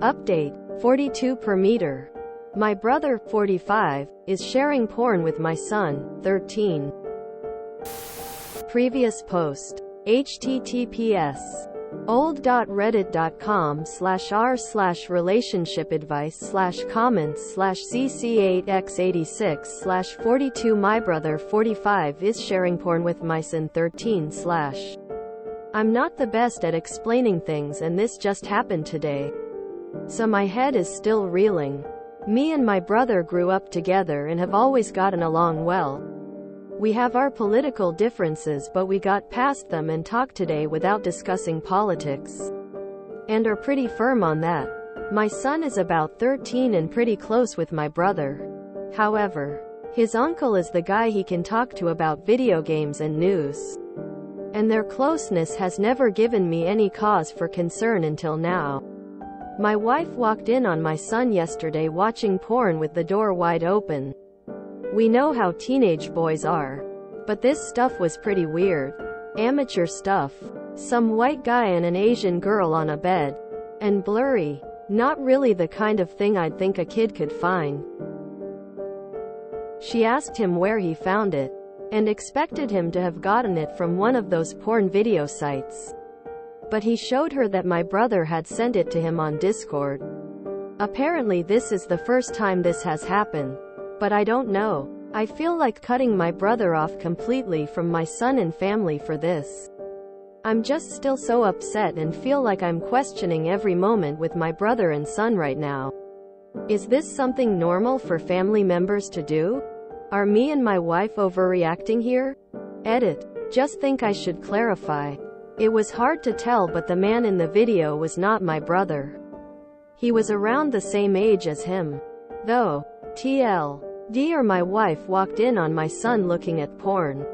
Update, 42 per meter. My brother, 45, is sharing porn with my son, 13. Previous post. https old.reddit.com/r/relationship advice/comments/cc8x86/42 My brother 45 is sharing porn with my son 13 I'm not the best at explaining things and this just happened today. So my head is still reeling. Me and my brother grew up together and have always gotten along well. We have our political differences but we got past them and talk today without discussing politics. And are pretty firm on that. My son is about 13 and pretty close with my brother. However, his uncle is the guy he can talk to about video games and news. And their closeness has never given me any cause for concern until now. My wife walked in on my son yesterday watching porn with the door wide open. We know how teenage boys are. But this stuff was pretty weird. Amateur stuff. Some white guy and an Asian girl on a bed. And blurry. Not really the kind of thing I'd think a kid could find. She asked him where he found it. And expected him to have gotten it from one of those porn video sites. But he showed her that my brother had sent it to him on Discord. Apparently this is the first time this has happened. But I don't know. I feel like cutting my brother off completely from my son and family for this. I'm just still so upset and feel like I'm questioning every moment with my brother and son right now. Is this something normal for family members to do? Are me and my wife overreacting here? Edit. Just think I should clarify. It was hard to tell but the man in the video was not my brother. He was around the same age as him. Though, TLD or my wife walked in on my son looking at porn.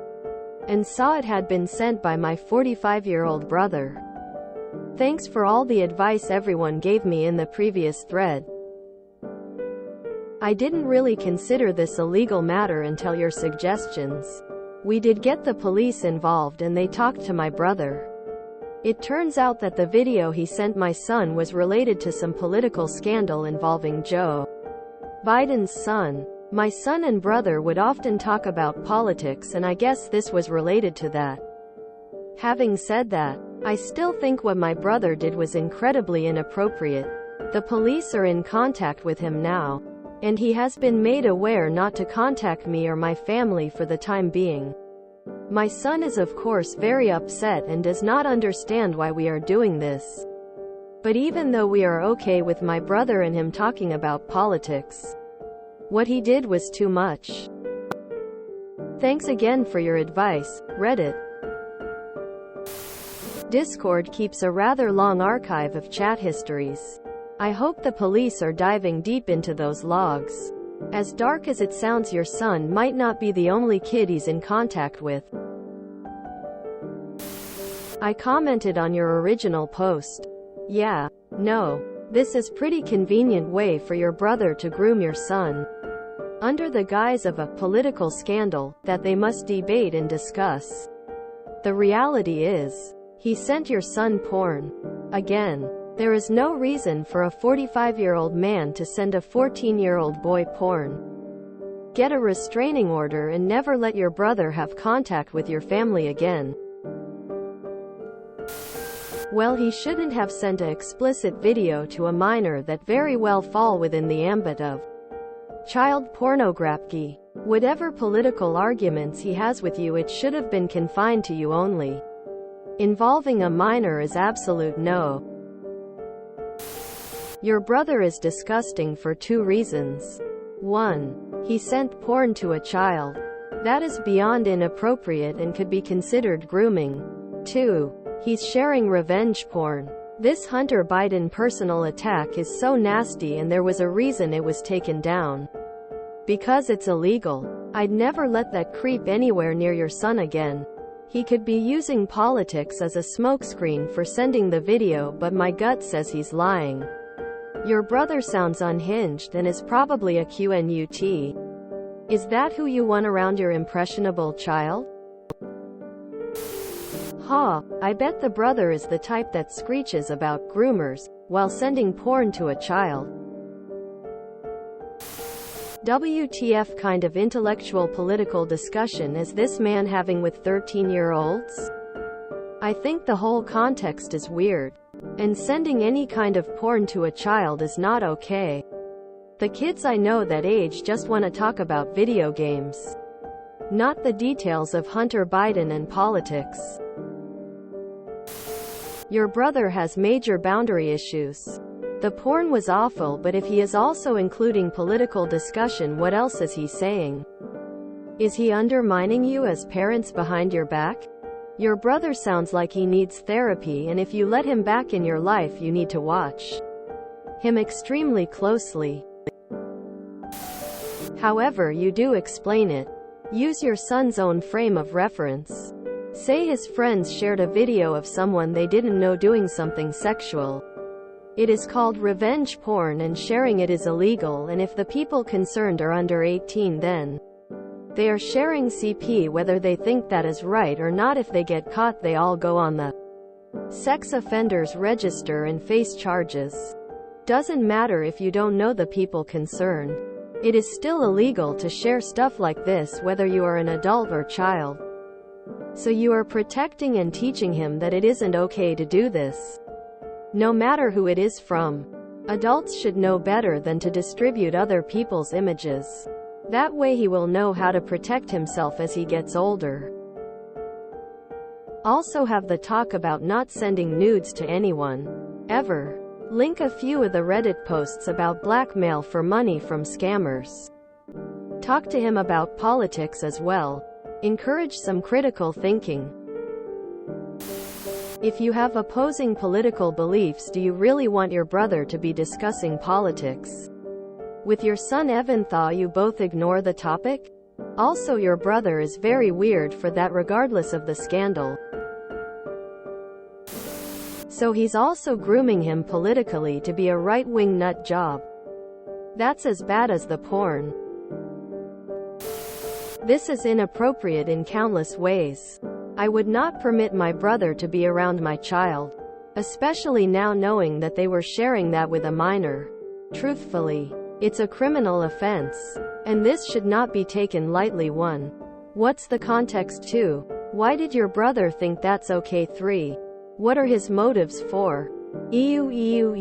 And saw it had been sent by my 45-year-old brother. Thanks for all the advice everyone gave me in the previous thread. I didn't really consider this a legal matter until your suggestions. We did get the police involved and they talked to my brother. It turns out that the video he sent my son was related to some political scandal involving Joe Biden's son. My son and brother would often talk about politics and I guess this was related to that. Having said that, I still think what my brother did was incredibly inappropriate. The police are in contact with him now. And he has been made aware not to contact me or my family for the time being. My son is of course very upset and does not understand why we are doing this. But even though we are okay with my brother and him talking about politics, what he did was too much. Thanks again for your advice, Reddit. Discord keeps a rather long archive of chat histories. I hope the police are diving deep into those logs. As dark as it sounds, your son might not be the only kid he's in contact with. I commented on your original post. Yeah, no. This is pretty convenient way for your brother to groom your son. Under the guise of a political scandal that they must debate and discuss. The reality is, he sent your son porn. Again. There is no reason for a 45-year-old man to send a 14-year-old boy porn. Get a restraining order and never let your brother have contact with your family again. Well, he shouldn't have sent an explicit video to a minor that very well fall within the ambit of child pornography. Whatever political arguments he has with you, it should have been confined to you only. Involving a minor is absolute no. Your brother is disgusting for two reasons. 1. He sent porn to a child. That is beyond inappropriate and could be considered grooming. 2. He's sharing revenge porn. This Hunter Biden personal attack is so nasty and there was a reason it was taken down. Because it's illegal. I'd never let that creep anywhere near your son again. He could be using politics as a smokescreen for sending the video, but my gut says he's lying. Your brother sounds unhinged and is probably a QNUT. Is that who you want around your impressionable child? I bet the brother is the type that screeches about groomers while sending porn to a child. WTF kind of intellectual political discussion is this man having with 13-year-olds? I think the whole context is weird. And sending any kind of porn to a child is not okay. The kids I know that age just want to talk about video games, not the details of Hunter Biden and politics. Your brother has major boundary issues. The porn was awful, but if he is also including political discussion, what else is he saying? Is he undermining you as parents behind your back? Your brother sounds like he needs therapy, and if you let him back in your life, you need to watch him extremely closely. However you do explain it. Use your son's own frame of reference. Say his friends shared a video of someone they didn't know doing something sexual. It is called revenge porn and sharing it is illegal, and if the people concerned are under 18, then they are sharing CP whether they think that is right or not. If they get caught, they all go on the sex offenders register and face charges. Doesn't matter if you don't know the people concerned. It is still illegal to share stuff like this whether you are an adult or child. So you are protecting and teaching him that it isn't okay to do this, no matter who it is from. Adults should know better than to distribute other people's images. That way he will know how to protect himself as he gets older. Also have the talk about not sending nudes to anyone, ever. Link a few of the Reddit posts about blackmail for money from scammers. Talk to him about politics as well. Encourage some critical thinking. If you have opposing political beliefs, do you really want your brother to be discussing politics with your son Evan? Thought you both ignore the topic? Also, your brother is very weird for that regardless of the scandal. So he's also grooming him politically to be a right-wing nut job. That's as bad as the porn. This is inappropriate in countless ways. I would not permit my brother to be around my child, especially now knowing that they were sharing that with a minor. Truthfully, it's a criminal offense, and this should not be taken lightly. 1. What's the context? 2. Why did your brother think that's okay? 3. What are his motives? 4. EU.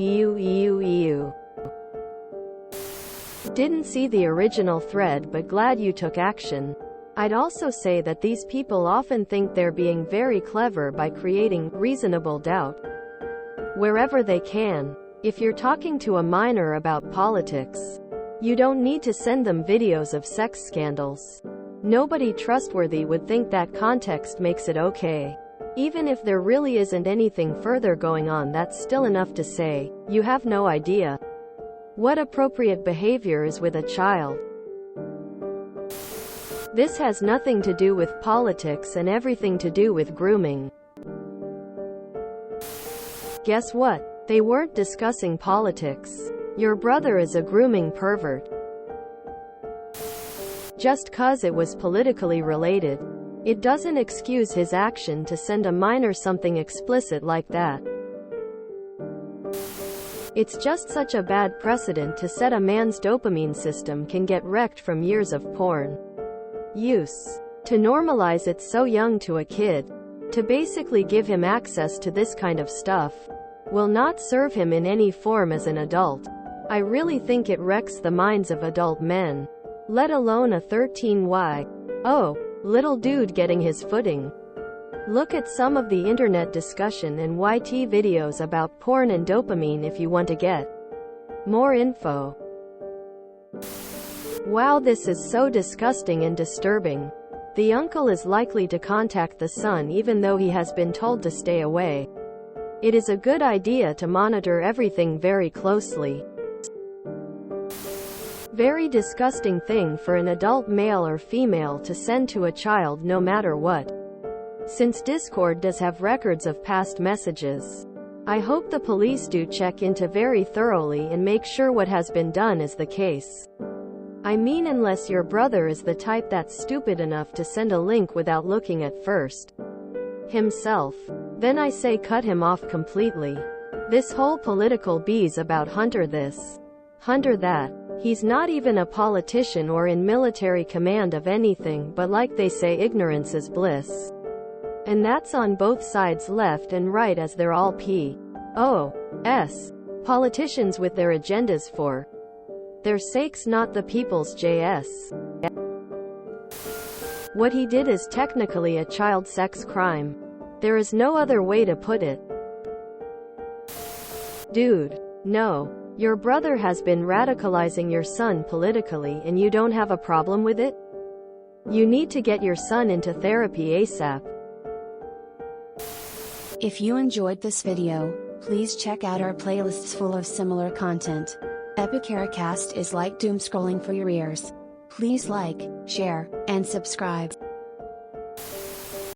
Didn't see the original thread, but glad you took action. I'd also say that these people often think they're being very clever by creating reasonable doubt wherever they can. If you're talking to a minor about politics, you don't need to send them videos of sex scandals. Nobody trustworthy would think that context makes it okay. Even if there really isn't anything further going on, that's still enough to say, you have no idea what appropriate behavior is with a child. This has nothing to do with politics and everything to do with grooming. Guess what? They weren't discussing politics. Your brother is a grooming pervert. Just 'cause it was politically related, it doesn't excuse his action to send a minor something explicit like that. It's just such a bad precedent to set. A man's dopamine system can get wrecked from years of porn use. To normalize it so young to a kid, to basically give him access to this kind of stuff, will not serve him in any form as an adult. I really think it wrecks the minds of adult men, let alone a 13y. Oh, little dude getting his footing. Look at some of the internet discussion and YT videos about porn and dopamine if you want to get more info. Wow, this is so disgusting and disturbing. The uncle is likely to contact the son even though he has been told to stay away. It is a good idea to monitor everything very closely. Very disgusting thing for an adult male or female to send to a child, no matter what. Since Discord does have records of past messages, I hope the police do check into very thoroughly and make sure what has been done is the case. I mean, unless your brother is the type that's stupid enough to send a link without looking at first himself, then I say cut him off completely. This whole political bees about Hunter this, Hunter that. He's not even a politician or in military command of anything, but like they say, ignorance is bliss. And that's on both sides, left and right, as they're all politicians with their agendas for their sakes, not the people's JS. What he did is technically a child sex crime. There is no other way to put it. Dude. No. Your brother has been radicalizing your son politically and you don't have a problem with it? You need to get your son into therapy ASAP. If you enjoyed this video, please check out our playlists full of similar content. Epicaricast is like doom scrolling for your ears. Please like, share, and subscribe.